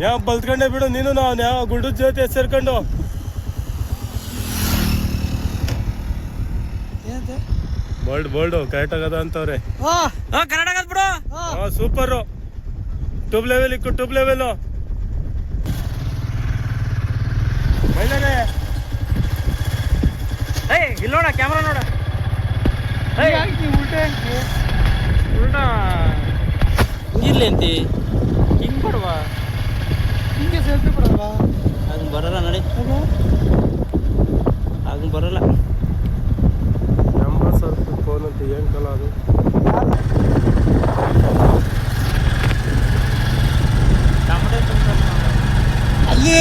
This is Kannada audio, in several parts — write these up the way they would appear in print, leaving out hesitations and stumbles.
ಯಾವ ಬಲ್ತ್ಕೊಂಡೆ ಬಿಡು ನೀನು. ನಾವು ಯಾವ ಗುಡ್ಡದ ಜೊತೆ ಸೇರ್ಕೊಂಡು ಬೋಲ್ಡು ಕರೆಕ್ಟ್ ಆಗದ ಅಂತವ್ರೆ. ಕರೆಕ್ಟ್ ಆಗದ್ ಬಿಡು. ಸೂಪರು. ಟ್ಯೂಬ್ ಲೆವೆಲ್ ಇಕ್ಕು, ಟ್ಯೂಬ್ ಲೆವೆಲ್ ಇಲ್ಲಿ ನೋಡ, ಕ್ಯಾಮ್ರಾ ನೋಡ. ಉಲ್ಟಾ ಹಿಂಗಿರ್ಲಿ ಅಂತಿ, ಹಿಂಗ್ ಕೊಡುವ, ಹಿಂಗೆ ಸೆಲ್ಫಿ ಕೊಡಲ್ವಾ? ಹಂಗ ಬರಲ್ಲ ನಡಿ, ಹಂಗ ಬರಲ್ಲ. 80,000 ಫೋನ್ ಅಂತ ಏನ್ ಕಲ ಅದು? ಅಲ್ಲಿ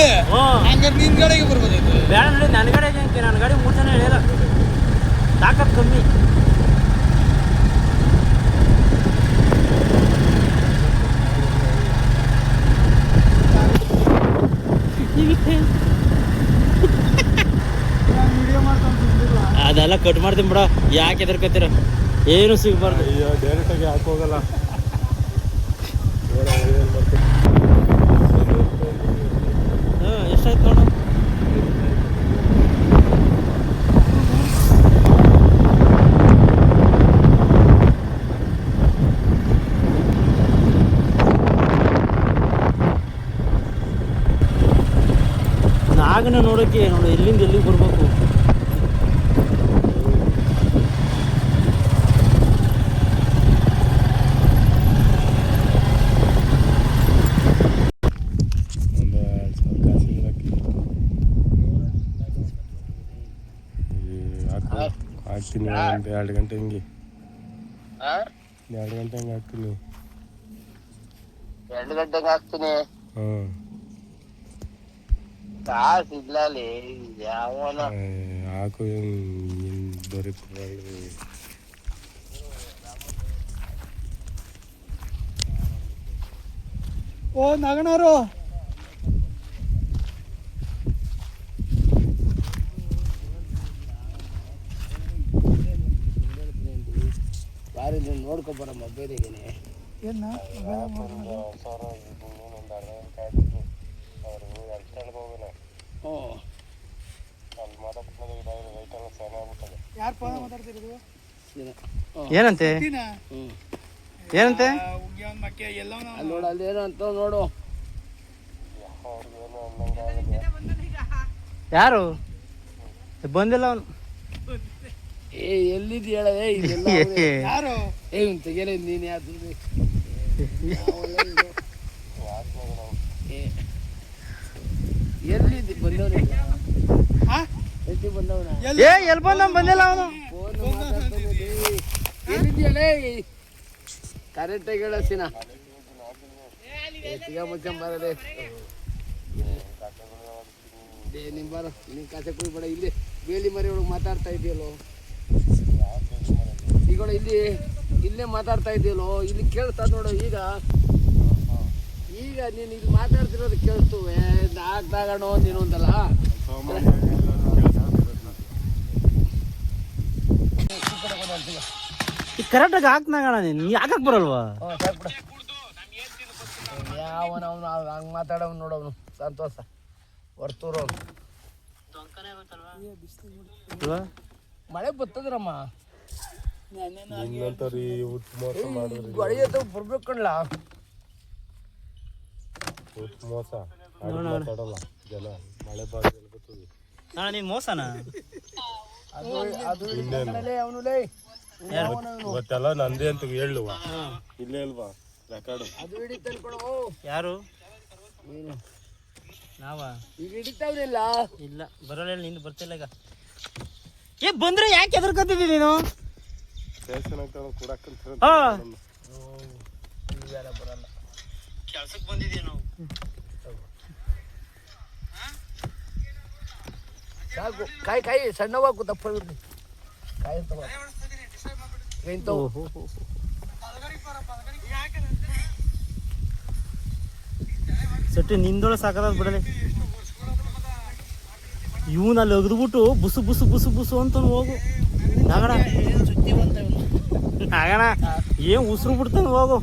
ಹಂಗಾರೆ ನಿನ್ ಗಾಡಿಗೆ ಬರ್ಬೋದಾಯ್ತು. ಬೇಡ ನೋಡಿ, ನನ್ನ ಗಾಡಿಗೆ ಅಂತೆ. ನನ್ನ ಗಾಡಿ 3 ಜನ ಹೇಳಿಲ್ಲ, ತಾಕತ್ ಕಮ್ಮಿ. ಅದೆಲ್ಲ ಕಟ್ ಮಾಡ್ತೀನಿ ಬಿಡ, ಯಾಕೆ ಎದರ್ಕತ್ತೀರ? ಏನು ಸಿಗಬಾರ್ದು. ಅಯ್ಯೋ ಡೈರೆಕ್ಟ್ ಆಗಿ ಹಾಕೋಗಲ್ಲ. ಎಷ್ಟಾಯ್ತು ನೋಡು. ನಾಗನ ನೋಡೋಕೆ ನೋಡು, ಎಲ್ಲಿಂದ ಎಲ್ಲಿಗೆ ಬರ್ಬೇಕು. ಹಾಕ್ತೀನಿ 2 ಗಂಟೆ ಹಿಂಗೆ, 2 ಗಂಟೆ ಹಂಗೆ ಹಾಕ್ತೀನಿ. 2 ಗಂಟೆಗೆ ಹಾಕ್ತೀನಿ. ಕಾಸು ಇಲ್ಲಲ್ಲಿ ಯಾವನ ಹಾಕು ಬರುತ್ತೆ. ಓ ನಾಗಣ್ಣವರು, ಬಾರಿ ನೋಡ್ಕೊಬರಮ್ಮ ಬೇರೆಗೇನೆ. ಏನ ಯಾರು ಫೋನ್ ಮಾತಾಡ್ತಿರೋದು? ಏನಂತೆ ಏನಂತೆ? ನೋಡು ಅಲ್ಲಿ ಏನೋ ಅಂತ ನೋಡು. ಯಾರು ಬಂದಿಲ್ಲ ಅವನು. ಏ ಎಲ್ಲಿದ್ದು ಹೇಳ? ಯಾರು? ತೆಗೆಲ ನೀನು ಯಾರು? ಎಲ್ಲಿದ್ದು ಬಂದವನ? ಎಲ್ಲಿ ಬಂದವನ? ಎಲ್ಲಿ ಬಂದಿಲ್ಲ ಅವನು. ಎಲ್ಲಿದ್ಯಲ್ಲ? ಕರೆಕ್ಟಾಗಿ ಹೇಳಸಿನ ಬರದೆ ನಿಮ್ ಬರ ನಿನ್ ಕಾಸೆ ಕುಯ್ಬೇಡ. ಇಲ್ಲಿ ಬೇಲಿ ಮರಿ ಒಳಗೆ ಮಾತಾಡ್ತಾ ಇದೆಯಲ್ಲೋ ಈಗ, ಇಲ್ಲೇ ಮಾತಾಡ್ತಾ ಇದೆಯಲ್ಲೋ, ಇಲ್ಲಿ ಕೇಳ್ತಾ ನೋಡು. ಈಗ ನೀನು ಇಲ್ಲಿ ಮಾತಾಡ್ತಿರೋದು ಕೇಳ್ತುವೆ. ನಾಗಣ್ಣೋ ನೀನು ಅಂತಲ್ಲ. ಕರೆಕ್ಟಾಗಿ ಹಾಕ್ನಾಗಣ, ನೀನು ಯಾಕಕ್ ಬರಲ್ವಾ? ಯಾವನ ಅವನು ಹಂಗೆ ಮಾತಾಡವ್ ನೋಡವನು ಸಂತೋಷ ವರ್ತೂರು. ಮಳೆ ಬರ್ತದ್ರಮ್ಮ, ಗಾಡಿ ಹತ್ರ ಬರ್ಬೇಕು ಕಣ್ಲ. ಮೋಸ ಜನ ಮಳೆ ನೀನ್ ಮೋಸನ ಅವನು ಲೇ ಇವತ್ತೆಲ್ಲ ನಂದೇ ಅಂತ ಹೇಳುವ. ಇಲ್ಲೇ ಅಲ್ವಾ ರೆಕಾರ್ಡು? ಅದು ಹಿಡಿತಾನೆ ಕೊಡು. ಯಾರು? ನೀನು. ನಾವ ಈಗ ಹಿಡಿತಾವ್ರಿಲ್ಲ. ಇಲ್ಲ ಬರಲ್ಲ, ನೀನು ಬರ್ತಿಲ್ಲ ಈಗ. ಬಂದ್ರೆ ಯಾಕೆ ಎದರ್ಕತ್ತಿದ್ದಿ ನೀನು? ಬರಲ್ಲ, ಕೆಲ್ಸಕ್ಕೆ ಬಂದಿದ್ದೀವಿ ನಾವು. ಸಾಕು ಕಾಯಿ ಸಣ್ಣವಾಗು ದಪ್ಪ ಕಾಯಿ ಸಟ್ಟಿ ನಿಂದೊಳ ಸಾಕದ ಬಿಡಲೆ. ಇವನ್ ಅಲ್ಲಿ ಒಗ್ದ್ಬಿಟ್ಟು ಬುಸು ಬುಸು ಬುಸು ಬುಸು ಅಂತ ಹೋಗು. ನಾಗಣ ನಾಗಣ ಏನ್ ಉಸಿರು ಬಿಡ್ತಾನ ಹೋಗು.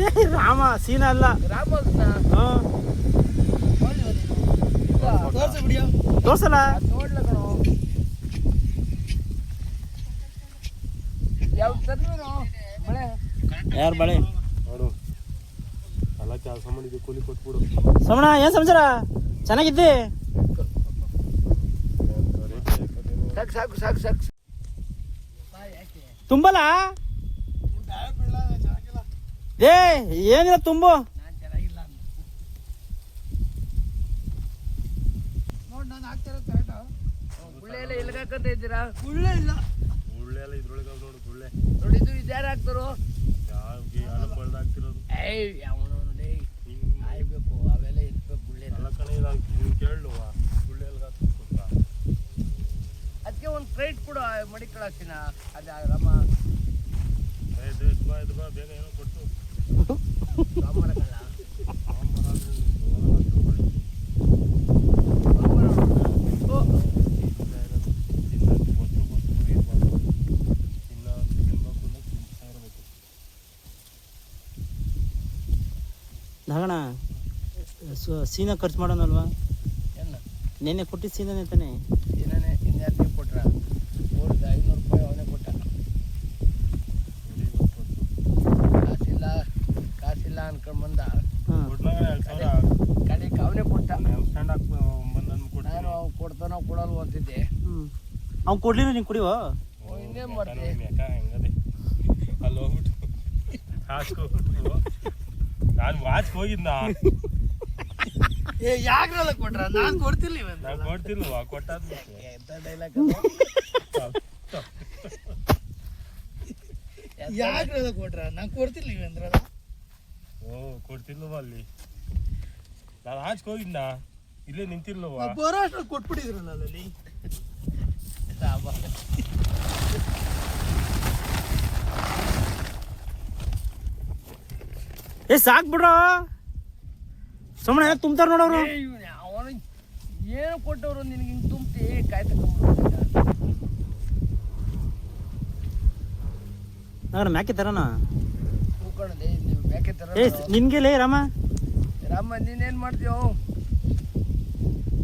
ಏ ರಾಮ ಸೀನ ಅಲ್ಲ. ರಾಮಕೃಷ್ಣ ಹ್ಮ್ ತೋರ್ಸಿ ಬಿಡಿಯೋ. ತೋರ್ಸಲ್ಲ. ನೋಡ್ಲ ಕಣೋ ಯಾವ ತಂದ್ವೇನೋ ಮಳೆ. ಯಾರು ಬಳೆ ನೋಡು ಎಲ್ಲ ಕೆಲಸ ಮಾಡಿದ್ದು ಕೂಲಿ ಕೊಟ್ಬಿಡು. ಸೋಮಣ್ಣ ಏನ್ ಸಮಾಚಾರ? ಚೆನ್ನಾಗಿದ್ದಿ? ಸಾಕು ಸಾಕು ಸಾಕು ಸಾಕು. ತುಂಬಲ್ಲ ಏ ಏನಿಲ್ಲ ತುಂಬು. ನಾನು ಚೆನ್ನಾಗಿಲ್ಲ ನೋಡ್ ನಾನು ಹಾಕ್ತಿರೋದು ಕರೆಕ್ಟಾ? ಗುಳ್ಳೆ ಎಲ್ಲ ಎಲ್ಗಾಕಂತ ಇದ್ದೀರಾ? ಗುಳ್ಳೆ ಇಲ್ಲ. ಗುಳ್ಳೆ ಎಲ್ಲ ಇದ್ರೊಳಗೆ ಅವ್ ನೋಡು ಗುಳ್ಳೆ. ನೋಡಿ ಇದು ಯಾರು ಹಾಕ್ತಾರೋ? ಯಾವ್ಗೆ ಹಣ ಬಳ್ದು ಹಾಕ್ತಿರೋದು. ಏಯ್ ಅವನು ಆಯ್ಬೇಕು ಅವೆಲ್ಲ ಇರ್ಬೇಕು ಗುಳ್ಳೆ. ಎಲ್ಲ ಕಡೆ ನೀನು ಕೇಳುವ ಗುಳ್ಳೆ ಎಲ್ಗ ಹಾಕ್ಬೇಕು ಅಂತ. ಅದಕ್ಕೆ ಒಂದು ಕ್ರೈಟ್ ಕೂಡ ಮಡಿ ಕಳಿಸ್ತೀನ. ಅದು ರಾಮ ಇದು ಬಾ ಬೇಗ ಏನೋ ಕೊಟ್ಟು ರಾಮರಗಲ್ಲ ನಗಣ ಸೀನಾ ಖರ್ಚು ಮಾಡೋಣಲ್ವಾ? ಏನು ನೆನ್ನೆ ಕೊಟ್ಟಿದ್ದು ಸೀನಾನೇ ತಾನೆ? ಏನೇ ಇನ್ಯಾರು ಕೊಟ್ರ? 500 ರೂಪಾಯಿ ಅವನೇ ಕೊಟ್ಟ. ಕಾಸಿಲ್ಲ ಅನ್ಕೊಂಡ್ ಬಂದ. ಕಡೆಗೆ ಅವನೇ ಕೊಟ್ಟ. ನಾನು ಅವ್ನು ಕೊಡ್ತಾನೋ ಕೊಡಲ್ವ ಅಂತಿದ್ದೆ. ಅವ್ನು ಕೊಡ್ಲಿಲ್ಲ ನೀನು ಕುಡಿಯೋ? ಇನ್ನೇನು ಮಾಡ್ತಿ? ಅಲ್ಲಿ ಹೋಗ್ಬಿಟ್ಟು ಹಾಸ್ಕೋಗ್ಬಿಟ್ಟು ನಾನು ವಾಚ್ ಹೋಗಿದ್ನ. ಏ ಯಾಕ್ರಲ್ಲ ಕೊಟ್ರ? ನಾನು ಕೊಡ್ತಿರ್ಲಿವ. ನಾನು ಕೊಡ್ತಿಲ್ವಾ? ಕೊಟ್ಟಾದ್ಮೇಲೆ ಎಂತ ಡೈಲಾಗ್ ಯಾಕ್ರಲ್ಲ ಕೊಟ್ರ? ನಾನು ಕೊಡ್ತಿರ್ಲಿವ ಅಂದ್ರಲ್ಲ. ಓ ಕೊಡ್ತಿಲ್ವ ಅಲ್ಲಿ? ನಾನು ಆಚೆ ಹೋಗಿದ್ನ, ಇಲ್ಲೇ ನಿಂತಿಲ್ವಾ? ಬರೋ ಅಷ್ಟ್ರಲ್ಲಿ ಕೊಟ್ಬಿಟ್ಟಿದ್ರಲ್ಲ ಅಲ್ಲಿ. ಏ ಸಾಕ್ ಬಿಡ್ರೋ ಸುಮ್ಮನೆ ತುಂಬ್ತಾರ ನೋಡೋರು. ಅವನು ಏನು ಕೊಟ್ಟವ್ರು ನಿನಗೆ ಹಿಂಗೆ ತುಂಬಿ ಕಾಯಿ ತಗೊಂಡ್ಬಿಡ್ತೀನಿ. ನಾನು ಮ್ಯಾಕೆ ತರೋಣ. ಹೂಕೊಂಡೆ ನೀವು ಬೇಕೆ ತರ. ಏ ನಿನ್ಗೆಲೇ ರಾಮ ರಾಮ ನೀನೇನು ಮಾಡ್ತೀಯೋ?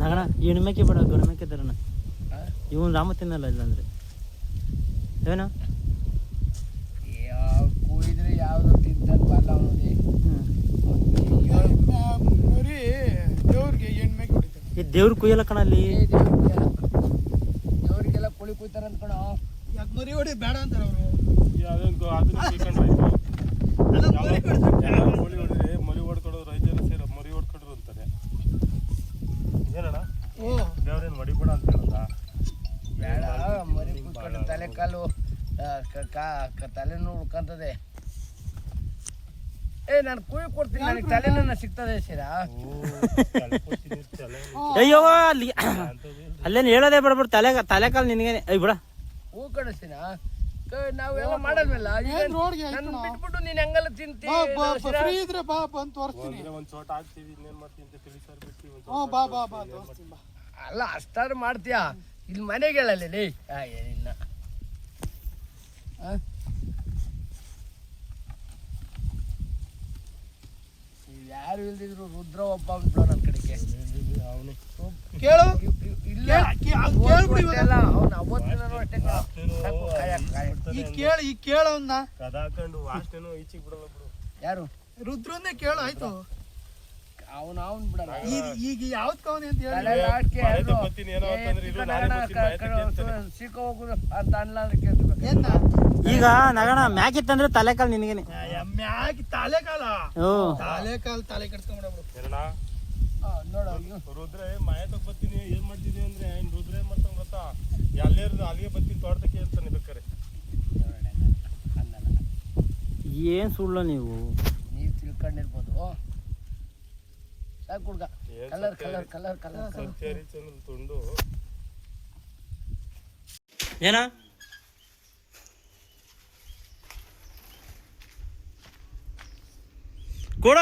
ನಗಣ ಹೆಣ್ಣು ಮೇಕೆ ಬೇಡ ಗಂಡು ಮೇಕೆ ತರೋಣ. ಇವನು ರಾಮ ತಿನ್ನಲ್ಲ ಇಲ್ಲಾಂದ್ರೆ ಏನೋ ಯಾವ ಕುಯ್ದ್ರೆ ಯಾವ್ದು ತಿಂತಾನೆ ಬಲ್ಲ ಅವನಿಗೆ. ಮರಿ ದೇವ್ರಿಗೆ ಹೆಣ್ಮೆಗೆ ಹೊಡಿತಾರೆ. ಈ ದೇವ್ರ ಕುಯ್ಯಲ್ಲ ಕಣ ಅಲ್ಲಿ. ದೇವ್ರಿಗೆಲ್ಲ ಕುಳಿ ಕುಯ್ತಾರ ಅನ್ಕೊಣ. ಯಾಕೆ ಮರಿ ಹೊಡಿ ಬೇಡ ಅಂತಾರೆ ಅವರು. ಅದನ್ನ ತಿಳ್ಕೊಂಡ್ರಾಯ್ತು. ಅಲ್ಲ ಮರಿ ಕೊಡ್ತಾರೆ. ಮರಿ ಹೊಡಿದ್ರೆ ಮರಿ ಹೊಡ್ಕೊಡೋದು ರೈತರು ಸೇರ ಮರಿ ಹೊಡ್ಕೊಡ್ರು ಅಂತಾರೆ. ಏನಣ್ಣ ಓ ದೇವ್ರೇನು ಹೊಡಿಬೇಡ ಅಂತ ಹೇಳಲ್ಲ. ಬೇಡ ಮರಿ ಕುಯ್ಕೊಂಡು ತಲೆ ಕಾಲು ತಲೆನೂ ಉಳ್ಕಂತದೆ. ಏ ನಾನು ಕುಯ್ ಕೊಡ್ತೀನಿ, ನನಗೆ ತಲೆನ ಸಿಗ್ತದೆ ಸೀರಾ. ಅಯ್ಯೋ ಅಲ್ಲಿ ಅಲ್ಲೇನು ಹೇಳೋದೇ ಬಿಡ್ಬಿಡು. ತಲೆ ಕಾಲು ನಿನಗೇನೆ ಅಯ್ಯ ಬಿಡ. ಹೂ ಕಳಿಸ್ತೀನ ನಾವೆಲ್ಲ ಮಾಡಲ್ವಲ್ಲ. ರೋಡ್ಗೆ ನನ್ನ ಬಿಟ್ಬಿಟ್ಟು ನೀನು ಹೆಂಗೆಲ್ಲ ತಿಂತಿ? ಫ್ರೀ ಇದ್ರೆ ಬಾ ಬಂದು ತೋರಿಸ್ತೀನಿ. ಒಂದ್ ಚೋಟ ಹಾಕ್ತೀವಿ, ಇನ್ನೇನ್ ಮಾಡ್ತೀವಿ ಅಂತ ತಿಳಿ ಸರ್ ಬಿಟ್ಟು ಬಾ ಬಾ ಬಾ ತೋರಿಸ್ತೀನಿ ಬಾ. ಅಲ್ಲ ಅಷ್ಟಾದ್ರು ಮಾಡ್ತೀಯಾ? ಇಲ್ಲಿ ಮನೆಗೆ ಹೇಳಲ್ಲ ಲೇ. ಏನಿಲ್ಲ ಯಾರು ಇಲ್ದಿದ್ರು ರುದ್ರ ಒಬ್ಬ ಬಿಡ್ಬ ನನ್ನ ಕಡೆಗೆ. ಕೇಳು ಇಲ್ಲ ಕೇಳ್ಬಿಡಿ ಇವಾಗ. ಅವ್ನು ಅವತ್ತಿನೂ ಅಷ್ಟೇ ಸಾಕು, ಈ ಕೇಳವನ್ನ ಕದ ಹಾಕೊಂಡು ವಾಸನೇನು ಈಚಿಗೆ ಬಿಡಲ್ಲ ಬಿಡು. ಯಾರು ರುದ್ರನ್ನೇ ಕೇಳು ಆಯ್ತು. ಅವನು ಬಿಡಲ್ಲ. ಈಗ ಯಾವ್ದು ಕವನಿ ಅಂತ ಹೇಳಿ ಸಿಕ್ಕ ಹೋಗುದು ಅಂತ ಅನ್ಲಾದ್ರೆ ಕೇಳ್ಬೇಕು. ಏನ ಈಗ ನಗಣ ಮ್ಯಾಕಿತ್ತಂದ್ರೆ ತಲೆ ಕಾಲು ನಿನಗೇನೆ. ಮ್ಯಾಗಿ ತಲೆ ಕಾಲ ಓ ತಲೆ ಕೆಡ್ಸ್ಕೊಂಡ್ಬಿಡಬ್ರು. ನೋಡ ರುದ್ರೆ ಮಾಯ ಬರ್ತೀನಿ ಏನ್ ಮಾಡ್ತೀನಿ ಅಂದ್ರೆ ರುದ್ರೆ ಏನ್ ಮಾಡ್ತಾನ ಗೊತ್ತಾ? ಎಲ್ಲೇರು ಅಲ್ಲಿಗೆ ಬರ್ತೀನಿ ತೋಟದಕ್ಕೆ ಅಂತಾನೆ ಬೇಕಾರೆ. ಏನ್ ಸುಳ್ಳು ನೀವು ತಿಳ್ಕೊಂಡಿರ್ಬೋದು. ಸಾಕು ಹುಡ್ಗ. ಕಲರ್ ಕಲರ್ ಕಲರ್ ಕಲರ್ ಸರಿ ಚಂದ್ರ ತುಂಡು ಏನ ಕೂಡ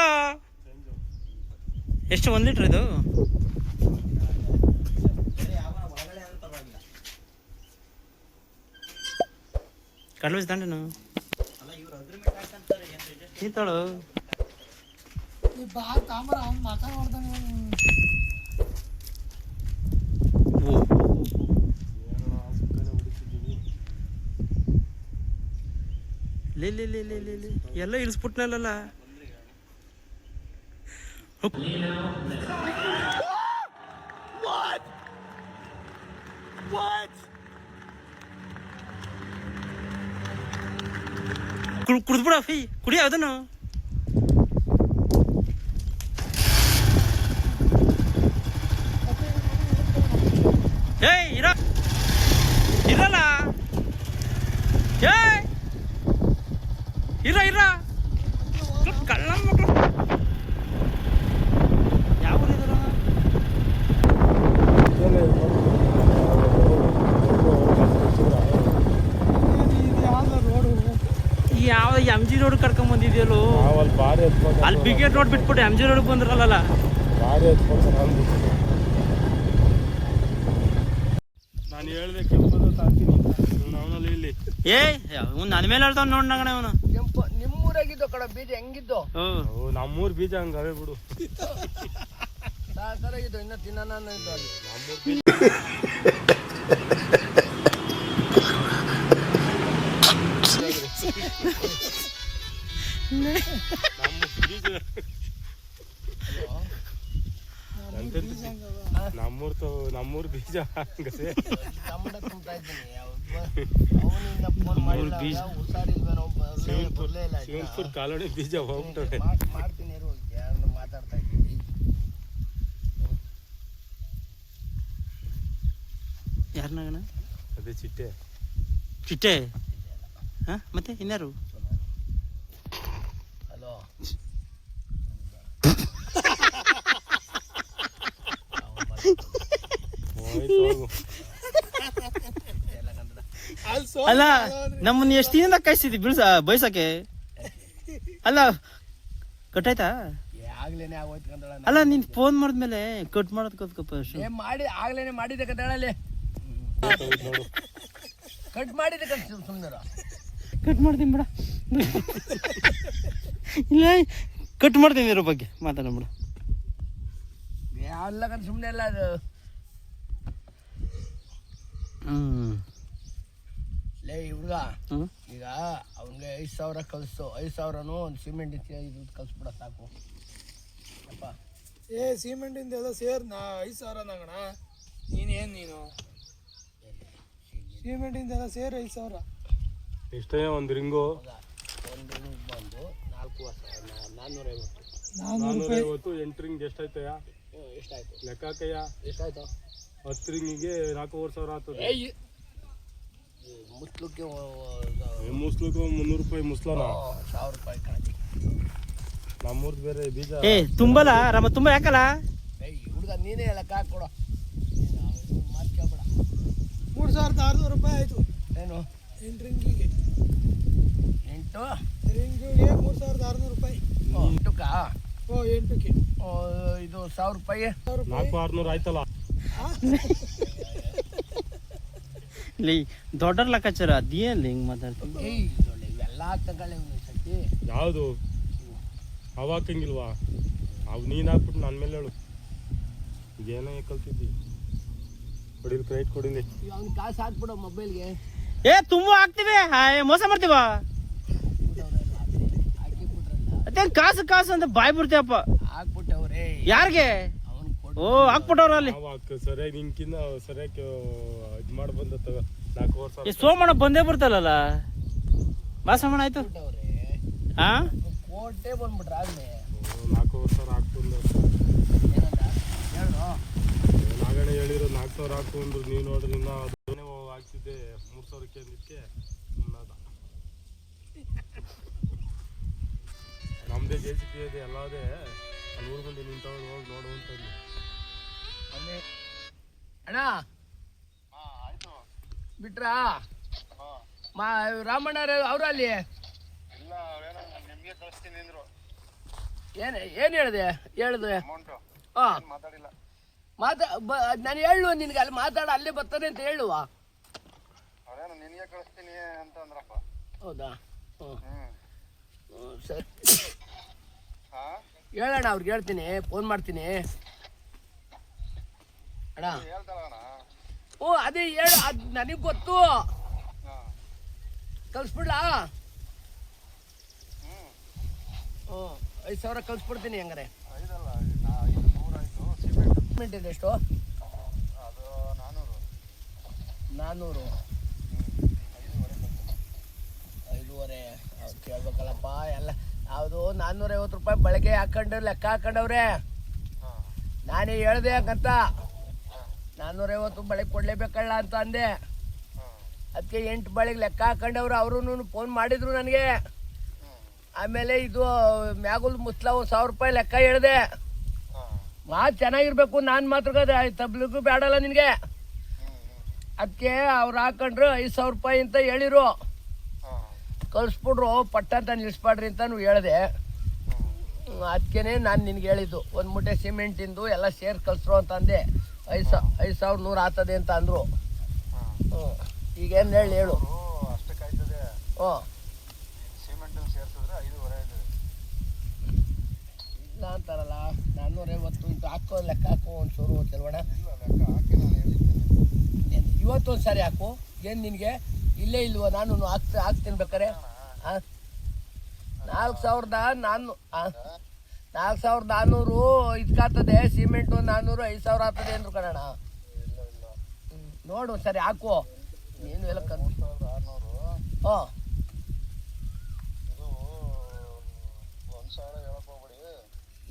ಎಷ್ಟು 1 ಲೀಟರ್ ಇದು? ಕಡ್ಲೆ ಬೀಜ ತಂಡೇನು? ಈತಾಳು ಈ ಬಾ ತಾಮ್ರ ಅವ್ನು ಮಾತಾಡ ಮಾಡ್ತಾನೆ ಎಲ್ಲ ಇಳಿಸ್ಬಿಟ್ನಲ್ಲ ಕುಡಿದ್ಬಿಡ ಫೈ ಕುಡಿ ಅದನ್ನು ಏಯ್ ಇರಲ್ಲ ಏಯ್ ಇರ ಕಳ್ಳ ಮಕ್ಕಳು ಯಾವ ಯಾವ ಎಮ್ ಜಿ ರೋಡ್ ಕರ್ಕೊಂಡ್ ಬಂದಿದ್ಯಲ್ಲೋ ಅಲ್ಲಿ ಬಿಗೇಟ್ ರೋಡ್ ಬಿಟ್ಬಿಟ್ಟು ಎಮ್ ಜಿ ರೋಡ್ ಬಂದ್ರಲ್ಲ ನಾನು ಹೇಳ್ದೆ ಕೆಂಪದ ತಾಡ್ತೀನಿ ಅವನಲ್ಲಿ ಇಲ್ಲಿ ಏ ನನ್ನ ಮೇಲೆ ಹೇಳ್ತಾವ ನೋಡ್ನಗಣ ಅವನು ಕೆಂಪು ನಿಮ್ಮೂರಾಗಿದ್ದು ಕಡೆ ಬೀಜ ಹೆಂಗಿದ್ದು ನಮ್ಮೂರ್ ಬೀಜ ಹಂಗವೇ ಬಿಡು ಸಾಕಾಗಿದ್ದು ಇನ್ನ ತಿನ್ನೋಣ ಇದ್ದು ಅಲ್ಲಿ ನಮ್ಮೂರ್ ಬೀಜ ಹಂಗದೆ ಟೊಮಟೊ ತುಂಬ್ತಾ ಇದ್ದೀನಿ ಅವನಿಂದ ಫೋನ್ ಮಾಡಿಲ್ಲ ಹುಷಾರಿಲ್ವೇನೋ ಬರಲೇ ಇಲ್ಲ ಶಿವಪುರ್ ಕಾಲೋನಿ ಬೀಜ ಹೋಗ್ತವೆ ಮಾಡ್ತೀನಿ ಯಾರು ಮಾತಾಡ್ತಾ ಇದ್ದೀನಿ ಯಾರನಾಗಣ ಅದೇ ಚಿಟ್ಟೆ ಚಿಟ್ಟೆ ಹಾ ಮತ್ತೆ ಇನ್ಯಾರು ಹಲೋ ಅಲ್ಲ ನಮ್ಮನ್ನ ಎಷ್ಟು ದಿನದ ಕಾಯಿಸ್ತಿದ್ದಿ ಬಯಸಕ್ಕೆ ಅಲ್ಲ ಕಟ್ಟಾಯ್ತಾ ಆಗ್ಲೇನೆ ಆಗೋಯ್ತು ಕಂದಳ ಅಲ್ಲ ನೀನ್ ಫೋನ್ ಮಾಡಿದ್ಮೇಲೆ ಕಟ್ ಮಾಡೋದ್ ಕಲ್ತ್ಕೊಪ್ಪ ಮಾಡಿ ಆಗ್ಲೇನೆ ಮಾಡಿದ್ದೆ ಕಂದಳಲ್ಲಿ ಕಟ್ ಮಾಡಿದ್ದೆ ಸುಮ್ಮನೆ ಕಟ್ ಮಾಡ್ತೀನಿ ಬಿಡ ಇಲ್ಲ ಕಟ್ ಮಾಡ್ತೀನಿ ಇರೋ ಬಗ್ಗೆ ಮಾತಾಡ ಬಿಡ ಎಲ್ಲ ಕಂಡು ಸುಮ್ಮನೆ ಎಲ್ಲ ಅದು ಲೇ ಹುಡುಗ ಈಗ ಅವನಿಗೆ 5,000 ಕಳಿಸು 5,000 ಒಂದು ಸಿಮೆಂಟ್ ಇದು ಕಳಿಸ್ಬಿಡ ಸಾಕು ಅಪ್ಪ ಏ ಸಿಮೆಂಟಿಂದ ಎಲ್ಲ ಸೇರ್ನಾ 5,000 ನಗಣ ನೀನು ಸಿಮೆಂಟಿಂದ ಎಲ್ಲ ಸೇರಿ 5,000 ಎಷ್ಟೇ ಒಂದು ರಿಂಗು ಒಂದು ರಿಂಗ್ ಬಂದು 450 8 ರಿಂಗ್ ಎಷ್ಟಾಯ್ತಯ್ಯ ಎಷ್ಟಾಯ್ತು ಲೆಕ್ಕ ಹಾಕಯ್ಯ ಎಷ್ಟಾಯ್ತು 10 ರಿಂಗಿಗೆ 4,500 ಆಗ್ತದೆ ಮುಸ್ಲಕ್ಕೆ ಮುಸ್ಲಿಗೆ 300 ರೂಪಾಯಿ ಮುಸ್ಲನ 1,000 ರೂಪಾಯಿ ಕಣಿ ನಮ್ಮೂರ್ದು ಬೇರೆ ಬೀಜ ಏ ತುಂಬಲ್ಲ ರಾಮ ತುಂಬ ಯಾಕಲ್ಲ ಏಯ್ ಹುಡುಗ ನೀನೇ ಲೆಕ್ಕ ಹಾಕ್ಕೊಡು ಮಾತು ಕೇಳ್ಬೇಡ 3,600 ರೂಪಾಯಿ ಆಯ್ತು ಏನು 8 ರಿಂಗಿಗೆ 8 ರಿಂಗಿಗೆ 3,600 ರೂಪಾಯಿ 8ಕ್ಕ 8ಕ್ಕೆ ಇದು 1,000 ರೂಪಾಯಿ 4,600 ಆಯ್ತಲ್ಲ ಇಲ್ಲಿ ದೊಡ್ಡ ಲೆಕ್ಕಾಚಾರ ಅದೇನು ಹಿಂಗೆ ಮಾತಾಡ್ತೀನಿ ಏಯ್ ಇವೆಲ್ಲ ತಗೊಳ್ಳಿ ಸತಿ ಯಾವುದು ಅವ ಹಾಕಂಗಿಲ್ವಾ ಅವು ನೀನು ಹಾಕ್ಬಿಟ್ಟು ನನ್ನ ಮೇಲೆ ಹೇಳು ಇದೇನೋ ಕಲ್ತಿದ್ದಿ ಕೊಡಿಲಿ ಕ್ರೈಟ್ ಕೊಡಿಲಿ ಅವ್ನ ಕಾಸು ಹಾಕ್ಬಿಡು ಮೊಬೈಲ್ಗೆ ಏ ತುಂಬ ಹಾಕ್ತಿವಿ ಮೋಸ ಮಾಡ್ತೀವ ಹಾಕಿಬಿಟ್ರಲ್ಲ ಅದೇನು ಕಾಸು ಅಂತ ಬಾಯ್ ಬಿಡ್ತೀವಪ್ಪ ಹಾಕ್ಬಿಟ್ಟವ್ರೆ ಯಾರಿಗೆ ಅವ್ನು ಕೊಡು ಓ ಹಾಕ್ಬಿಟ್ಟವ್ರ ಅಲ್ಲಿ ಅವಾಗ ಸರಿಯಾಗಿ ನಿನ್ಕಿನ್ನ ಸರಿಯಾಗಿ ಇದು ಮಾಡಿ ಬಂದ ತಗ 4,000 ಸೋಮಣ್ಣ ಬಂದೇ ಬಿಡ್ತಲ್ಲ ಬಾಸಮಣ್ಣ ಆಯ್ತು ಬಿಟ್ಟವ್ರೆ ಹಾ ಕೋಟೆ ಬಂದ್ಬಿಟ್ರೆ ಆಗ್ಲೇ 4,000 ಹಾಕ್ಕೊಂಡು ಏನಂದ ಹೇಳು ನಾಗಣ್ಣ ಹೇಳಿರೋ 4,000 ಹಾಕೊಂಡು ನೀವು ನೋಡ್ರಿ ಇನ್ನ ಅದನ್ನೇ ಹಾಕ್ತಿದ್ದೆ 3,000ಕ್ಕೆ ಅಂದಿದ್ದಕ್ಕೆ ಸುಮ್ಮನಾದ ನಮ್ಮದೇ JCB ಇದೆ ಎಲ್ಲದೇ ಅಲ್ಲಿ ಊರು ಬಂದು ನಿಂತವ್ರು ಹೋಗಿ ನೋಡು ಅಂತಂದು ಅಣ್ಣ ಬಿಟ್ರಾ ರಾಮಣ್ಣ ಅವ್ರು ಅಲ್ಲಿ ಏನು ಹೇಳಿದೆ ಹಾಂ ನಾನು ಹೇಳುವ ನಿನಗೆ ಅಲ್ಲಿ ಮಾತಾಡ ಅಲ್ಲೇ ಬರ್ತಾನೆ ಅಂತ ಹೇಳುವ ಹೌದಾ ಸರಿ ಹೇಳಣ್ಣ ಅವ್ರಿಗೆ ಹೇಳ್ತೀನಿ, ಫೋನ್ ಮಾಡ್ತೀನಿ ಅಣ್ಣ. ಓ ಅದೇ ಹೇಳು, ಅದು ನನಗೆ ಗೊತ್ತು. ಕಳಿಸ್ಬಿಡ್ಲಾ? ಹ್ಞೂ 5,000 ಕಳಿಸ್ಬಿಡ್ತೀನಿ. ಹೆಂಗಾರೆ ಸಿಮೆಂಟ್ ಇದೆ ಎಷ್ಟು? 400. 5,500 ಅವ್ರು ಕೇಳ್ಬೇಕಲ್ಲಪ್ಪ ಎಲ್ಲ. ಯಾವುದು 450 ರೂಪಾಯಿ ಬಳಕೆ ಹಾಕೊಂಡು ಲೆಕ್ಕ ಹಾಕೊಂಡವ್ರೆ. ನಾನೇ ಹೇಳ್ದೆ ಹಂಗಂತ 450 ಬಳೆ ಕೊಡ್ಲೇಬೇಕಲ್ಲ ಅಂತ ಅಂದೆ. ಅದಕ್ಕೆ 8 ಬಳೆಗೆ ಲೆಕ್ಕ ಹಾಕೊಂಡವ್ರು. ಅವರು ಫೋನ್ ಮಾಡಿದ್ರು ನನಗೆ. ಆಮೇಲೆ ಇದು ಮ್ಯಾಗುಲ್ ಮುಸ್ಲ 1,000 ರೂಪಾಯಿ ಲೆಕ್ಕ ಹೇಳಿದೆ. ಮಾತು ಚೆನ್ನಾಗಿರ್ಬೇಕು, ನಾನು ಮಾತ್ರ ತಬ್ಲಿಗೂ ಬೇಡಲ್ಲ ನಿನಗೆ. ಅದಕ್ಕೆ ಅವ್ರು ಹಾಕೊಂಡ್ರು 5,000 ರೂಪಾಯಿ ಅಂತ ಹೇಳಿರು. ಕಳಿಸ್ಬಿಡ್ರು, ಪಟ್ಟ ಅಂತ ನಿಲ್ಲಿಸ್ಬೇಡ್ರಿ ಅಂತ ಹೇಳಿದೆ. ಅದಕ್ಕೇನೆ ನಾನು ನಿನ್ಗೆ ಹೇಳಿದ್ದು, ಒಂದು ಮೂಟೆ ಸಿಮೆಂಟಿಂದು ಎಲ್ಲ ಸೇರಿ ಕಳಿಸ್ರು ಅಂತ ಅಂದೆ. 5,100 ಆಗ್ತದೆ ಅಂತ ಅಂದರು. ಹ್ಞೂ ಈಗೇನು ಹೇಳು ಹ್ಞೂ ಇಲ್ಲ ಅಂತಾರಲ್ಲ. 450 ಇಂಟು ಹಾಕೋ ಲೆಕ್ಕ ಹಾಕೋ ಒಂಚೂರು ಚೆಲ್ವಣ. ಇವತ್ತೊಂದು ಸಾರಿ ಹಾಕು. ಏನು ನಿನಗೆ ಇಲ್ಲೇ ಇಲ್ವೋ? ನಾನು ಹಾಕ್ತೀನಿ ಬೇಕಾರೆ. 4,400 ಇದಕ್ಕಾಗ್ತದೆ ಸಿಮೆಂಟು. 400 5,000 ಆಗ್ತದೆ ಅಂದ್ರು ಕಣಣ್ಣ. ನೋಡು ಸರಿ ಹಾಕು. ನೀನು ಎಲ್ಲ ಹಾಂ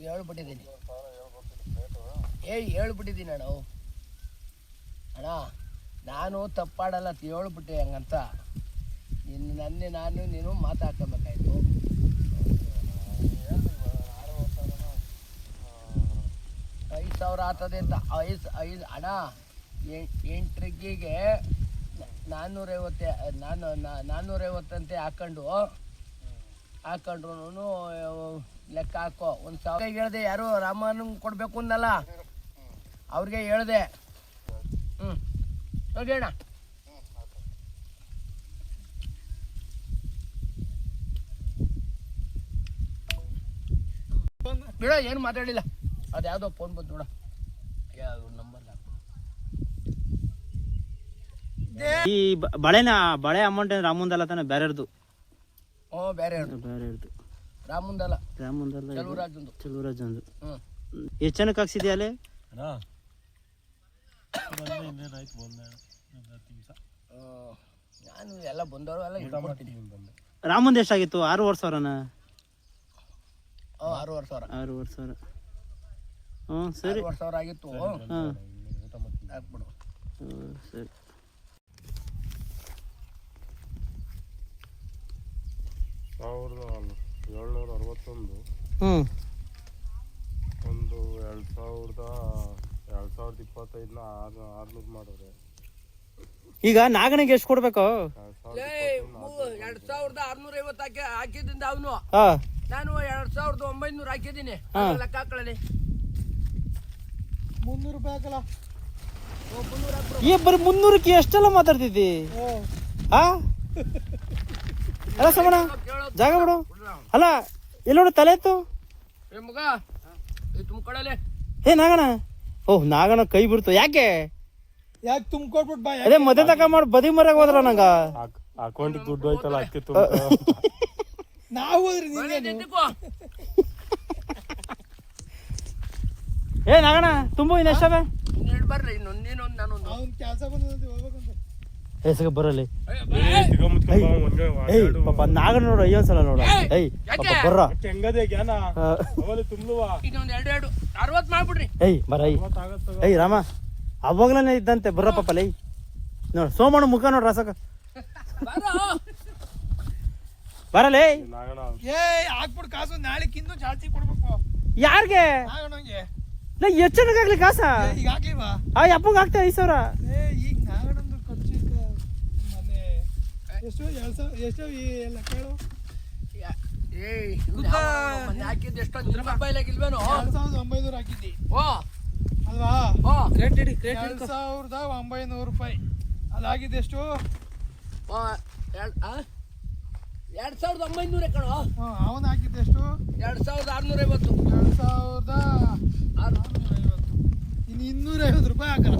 ಹೇಳ್ಬಿಟ್ಟಿದ್ದೀನಿ. ಹೇಳ್ಬಿಟ್ಟಿದ್ದೀನಿ ಅಣ್ಣ. ಅಣ್ಣ ನಾನು ತಪ್ಪಾಡಲ್ಲ, ಹೇಳ್ಬಿಟ್ಟೆ ಹಂಗಂತ. ನೀನು ಮಾತಾಡ್ಕೊಬೇಕಾಯ್ತು. 5,000 ಆಗ್ತದೆ ಅಂತ. 5 ಅಣ್ಣ 8 ರಿಗ್ಗಿಗೆ 450 ಅಂತೆ ಹಾಕೊಂಡ್ರು ಲೆಕ್ಕ ಹಾಕೋ. 1,000 ಹೇಳಿದೆ. ಯಾರು ರಾಮನಿಗೆ ಕೊಡಬೇಕು ಅಂದಲ್ಲ, ಅವ್ರಿಗೆ ಹೇಳಿದೆ. ನೋಡಿ ಅಣ್ಣ. ಬಿಡ, ಏನು ಮಾತಾಡಿಲ್ಲ. ಅದು ಯಾವುದೋ ಫೋನ್ ಬಂತು ನೋಡ, ಯಾವ ನಂಬರ್ ಈ ಬಳೆ ಅಮೌಂಟ್ ಏನು ರಾಮುಂದಲ್ಲ ತಾನೆ? ಬೇರೆಯವ್ರದ್ದು. ಬೇರೆಯವ್ರದ್ದು ರಾಮುಂದಲ್ಲ. ಚೆಲುವರಾಜಂದು. ಎಷ್ಟು ಜನಕ್ಕೆ ಹಾಕ್ಸಿದ್ಯಾ ಅಲ್ಲಿ? ನಾನು ಎಲ್ಲ ಬಂದವರು ಎಲ್ಲ ಇಟ್ಕೊಡ್ತೀನಿ. ರಾಮುಂದ ಎಷ್ಟಾಗಿತ್ತು? 6,500ನ? 6,500. 6,500. ಹ್ಞೂ ಸರಿ, 6,500 ಆಗಿತ್ತು. ಹಾಂ ಹಾಕ್ಬಿಡು. ಸರಿ. 1,761. ಒಂದು 2,025ನ 600 ಮಾಡಿದ್ರೆ ಈಗ ನಾಗನಿಗೆ ಎಷ್ಟು ಕೊಡ್ಬೇಕು? 2,650 ಹಾಕಿದ್ದಿಂದ ಅವನು. ನಾನು 2,900 ಹಾಕಿದ್ದೀನಿ. ಲೆಕ್ಕ ಹಾಕೊಳ್ಳಿ. 300 ರೂಪಾಯಿ ಹಾಕಲ್ಲ. ಬರೀ 300ಕ್ಕೆ ಎಷ್ಟೆಲ್ಲ ಮಾತಾಡ್ತಿದ್ದಿ? ಅಲ್ಲ ಸಮಣ, ಜಾಗ ಬಿಡು. ಅಲ್ಲ ಎಲ್ಲ ನೋಡು, ತಲೆ ಎತ್ತು. ಮಗ ತುಂಬ್ಕೊಳ್ಳಲೆ. ನಾಗಣ. ಓಹ್ ನಾಗಣ ಕೈ ಬಿಡ್ತು. ಯಾಕೆ ತುಂಬ್ಕೊಟ್ಬಿಟ್ಟು ಬಾ. ಅದೇ ಮದ್ದೆ ತಕ ಮಾಡಿ ಬದಿ ಮರ್ಯಾಗ ಹೋದ್ರ ನಂಗ. ಅಕೌಂಟಿಗೆ ದುಡ್ಡು ಹೋಯ್ತಲ್ಲ, ಅದಕ್ಕೆ ನಾವು ನಾಗಣ ತುಂಬು ಇನ್ನು ಎಷ್ಟವೆ? ಬರ್ರಿ ಇನ್ನೊಂದು ನಾನೊಂದು ಕೆಲಸ ಬಂದಂತೆ ಹೋಗ್ಬೇಕಂತ ಹೆಸಗ ಬರಲಿ. ಪಾಪ ನಾಗಣ ನೋಡು, ಅಯ್ಯೊಂದ್ಸಲ ನೋಡ. ಬರ್ರ ಹೆಂಗದೆ ಜ್ಞಾನ ತುಂಬುವ. ಇನ್ನೊಂದು 260 ಮಾಡ್ಬಿಡ್ರಿ. ಬರ ರಾಮ ಅವಾಗ್ಲೇ ಇದ್ದಂತೆ. ಬರ್ರ ಪಾಪ ಲೈ ನೋಡ್, ಸೋಮಣ್ಣ ಮುಖ ನೋಡ್ರ ರಸಕ ಬರಲೇ. ಹಾಕ್ಬಿಟ್ಟು ಕಾಸು ನಾಳೆಕ್ಕಿಂತ ಜಾಸ್ತಿ ಕೊಡ್ಬೇಕು. ಯಾರಿಗೆ? ಎಷ್ಟು ಜನಕ್ಕೆ ಆಗ್ಲಿ ಕಾಸ? ಈಗ ಹಾಕ್ಲಿವಾ? ಅಪ್ಪಂಗೆ ಆಗ್ತಾ 5,000. ಈಗ ನಾಗಣ್ಣಂದು ಖರ್ಚು ಮನೆ ಎಷ್ಟು 2,000 ಎಷ್ಟು ಎಲ್ಲ ಕೇಳು. ಹಾಕಿದ್ದು ಎಷ್ಟೊಂದು ರೂಪಾಯಿ ಇಲ್ವೇನೋ? 2,900 ಹಾಕಿದ್ದಿ ಅಲ್ವಾ? 2,900 ರೂಪಾಯಿ. ಅದಾಗಿದ್ದು ಎಷ್ಟು? 2900 ಕಣೋ. ಅವನು ಹಾಕಿದ್ದು ಎಷ್ಟು? 2650. 2650. ಇನ್ನು 250 ರೂಪಾಯಿ ಹಾಕಲ್ಲ.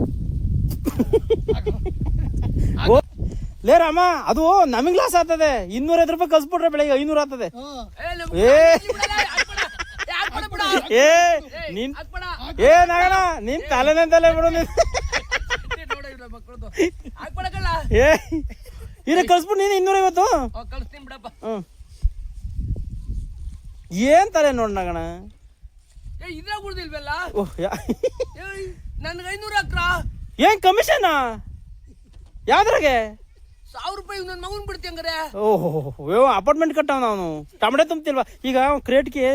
ಲೇ ರಾಮ, ಅದು ನಮಗೆ ಲಾಸ್ ಆಗ್ತದೆ. 250 ರೂಪಾಯಿ ಕಳ್ಸ್ಬಿಟ್ರೆ ಬೆಳಿಗ್ಗೆ 500 ಆಗ್ತದೆ. ಏ ಏ ನೀನ್ ಏ ನಾಗಣ ನೀನ್ ತಲೆನೇ ತಲೆ ಬಿಡು ನೀನ್. ಏ ಇರ ಕಳ್ಸ್ಬಿಟ್ಟು ನೀನು 250. ಕಳಿಸ್ತೀನಿ ಬಿಡಪ್ಪ. ಏನ್ ತಲೆ ನೋಡ್ ನಾಗಣ. ಇದ್ರಾಗ ಉಳ್ದಿಲ್ವಲ್ಲ. ಓಹ್ ನನ್ಗೆ 500 ಹಾಕ್ರ. ಏನ್ ಕಮಿಷನ್ ಯಾವ್ದ್ರಾಗೆ? 1000 ರೂಪಾಯಿ ನನ್ನ ಮಗನ್ ಬಿಡ್ತಿ ಹಂಗಾರೆ. ಓಹೋ ಅಪಾರ್ಟ್ಮೆಂಟ್ ಕಟ್ಟವ ನಾವು ಟಮಟೆ ತುಂಬ್ತಿಲ್ವಾ ಈಗ ಕ್ರೇಟ್ಗೆ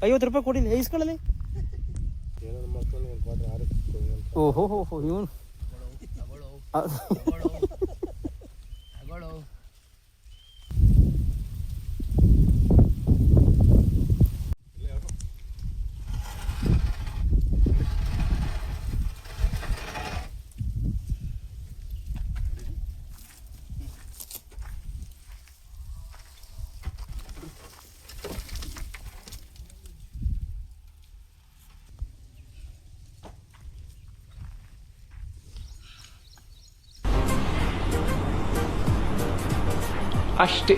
50 ರೂಪಾಯಿ ಕೊಡಿ ಇಸ್ಕೊಳ್ಳಲಿ. ಓಹೋ ಹೋ ಇವನು ಅಷ್ಟೇ.